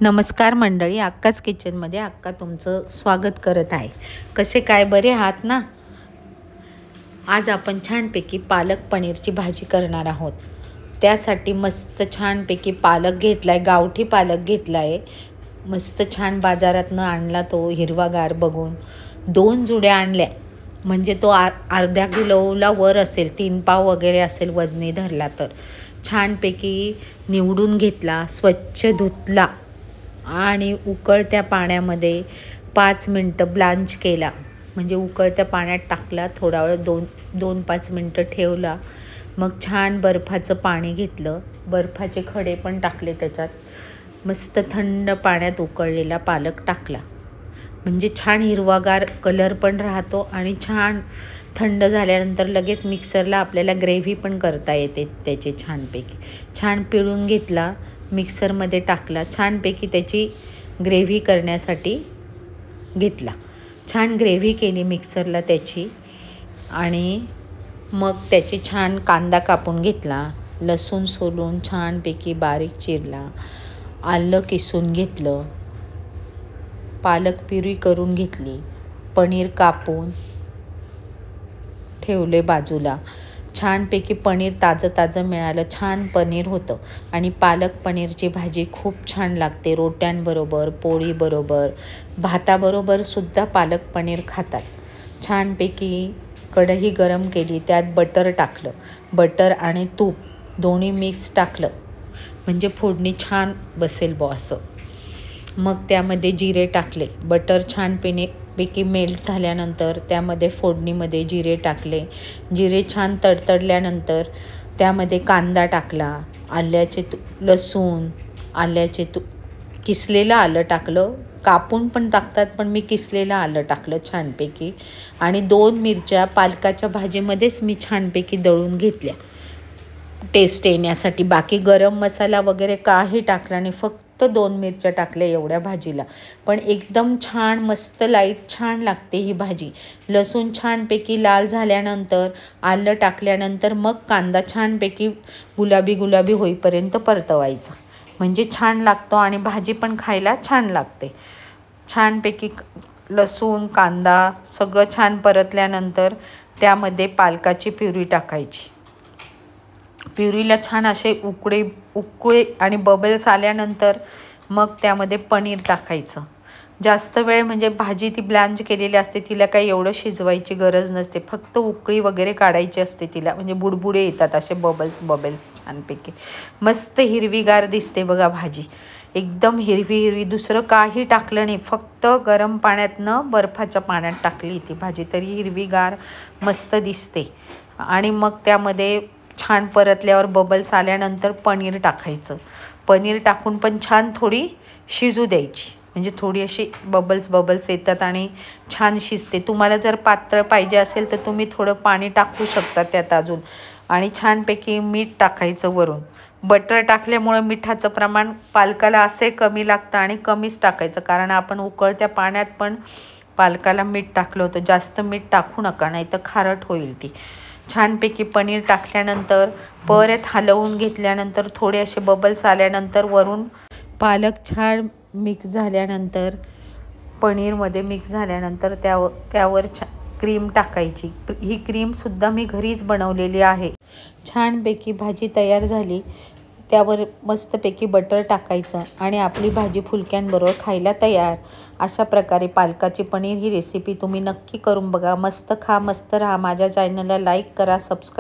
नमस्कार मंडळी, अक्काच किचनमध्ये अक्का तुमचं स्वागत करत आहे। कसे काय बरे आहात ना? आज आपण छानपैकी पालक पनीरची भाजी करणार आहोत। त्यासाठी मस्त छानपैकी पालक घेतलाय, गावठी पालक घेतलाय। मस्त छान बाजारातनं आणला तो हिरवागार बघून। 2 जुड्या आणल्या, म्हणजे तो अर्ध्या किलोला वर असेल, 3 पाव वगैरे असेल वजनी धरला तर। छानपैकी निवडून घेतला, स्वच्छ धुतला आणि उकळत्या पाण्यामध्ये 5 मिनटं ब्लांच केला, म्हणजे उकळत्या पाण्यात टाकला, थोडा वेळ 2-5 मिनटं ठेवला। मग छान बर्फाचं पाणी घेतलं, बर्फाचे खडे पण टाकले त्याच्यात। मस्त थंड पाण्यात उकळलेला पालक टाकला, म्हणजे छान हिरवागार कलर पण राहतो आणि छान थंड झाल्यानंतर लगेच मिक्सरला आपल्याला ग्रेव्ही पण करता येते त्याची। छान पिळून घेतला, मिक्सरमध्ये टाकला, छानपैकी त्याची ग्रेव्ही करण्यासाठी घेतला। छान ग्रेव्ही केली मिक्सरला त्याची। आणि मग त्याची छान कांदा कापून घेतला, लसूण सोलून छानपैकी बारीक चिरला, आलं किसून घेतलं, पालक प्युरी करून घेतली, पनीर कापून ठेवले बाजूला। छानपैकी पनीर ताजं मिळालं, छान पनीर होतं। आणि पालक पनीरची भाजी खूप छान लागते, रोट्यांबरोबर, पोळीबरोबर, भाताबरोबर सुद्धा पालक पनीर खातात। छानपैकी कढई गरम केली, त्यात बटर टाकलं, बटर आणि तूप दोन्ही मिक्स टाकलं, म्हणजे फोडणी छान बसेल असं। मग त्यामध्ये जिरे टाकले, बटर छानपैकी मेल्ट झाल्यानंतर त्यामध्ये फोडणीमध्ये जिरे टाकले। जिरे छान तडतडल्यानंतर त्यामध्ये कांदा टाकला, लसूण, किसलेलं आलं टाकलं, कापून पण टाकतात, पण मी किसलेलं आलं टाकलं छानपैकी। आणि 2 मिरच्या पालकाच्या भाजीमध्येच मी छानपैकी दळून घेतल्या टेस्ट येण्यासाठी। बाकी गरम मसाला वगैरे काही टाकला नाही, फक्त 2 मिरच्या टाकल्या एवढ्या भाजीला, पण एकदम छान मस्त लाईट छान लागते ही भाजी। लसूण छानपैकी लाल झाल्यानंतर, आलं टाकल्यानंतर मग कांदा छानपैकी गुलाबी होईपर्यंत परतवायचा, म्हणजे छान लागतो आणि भाजी पण खायला छान लागते। छानपैकी लसूण कांदा सगळं छान परतल्यानंतर त्यामध्ये पालकाची प्युरी टाकायची। प्युरीला छान असे उकळे आणि बबल्स आल्यानंतर मग त्यामध्ये पनीर टाकायचं। जास्त वेळ, म्हणजे भाजी ती ब्लांच केलेली असते, तिला काही एवढं शिजवायची गरज नसते, फक्त उकळी वगैरे काढायची असते तिला, म्हणजे बुडबुडे येतात असे बबल्स छानपैकी। मस्त हिरवीगार दिसते बघा भाजी, एकदम हिरवी। दुसरं काही टाकलं नाही, फक्त गरम पाण्यातनं बर्फाच्या पाण्यात टाकली ती भाजी, तरी हिरवीगार मस्त दिसते। आणि मग त्यामध्ये छान परतल्यावर बबल्स आल्यानंतर पनीर टाकायचं, पनीर टाकून पण छान थोडी शिजू द्यायची, म्हणजे थोडी अशी बबल्स येतात आणि छान शिजते। तुम्हाला जर पातळ पाहिजे असेल तर तुम्ही थोडं पाणी टाकू शकता त्यात अजून। आणि छानपैकी मीठ टाकायचं वरून, बटर टाकल्यामुळं मिठाचं प्रमाण पालकाला असे कमी लागतं आणि कमीच टाकायचं, कारण आपण उकळत्या पाण्यात पण पालकाला मीठ टाकलं होतं। जास्त मीठ टाकू नका, नाही तर खारट होईल ती। छानपैकी पनीर टाकल्यानंतर परत हलवून घेतल्यानंतर थोडे असे बबल्स आल्यानंतर वरून पालक छान मिक्स झाल्यानंतर, पनीरमध्ये मिक्स झाल्यानंतर त्यावर क्रीम टाकायची। ही क्रीमसुद्धा मी घरीच बनवलेली आहे। छानपैकी भाजी तयार झाली, त्यावर मस्तपैकी बटर टाकायचं आणि आपली भाजी फुलक्यांबरोबर खायला तयार। अशा प्रकारे पालकाची पनीर ही रेसिपी तुम्ही नक्की करून बघा। मस्त खा, मस्त राहा। माझ्या चॅनलला लाईक करा, सबस्क्राईब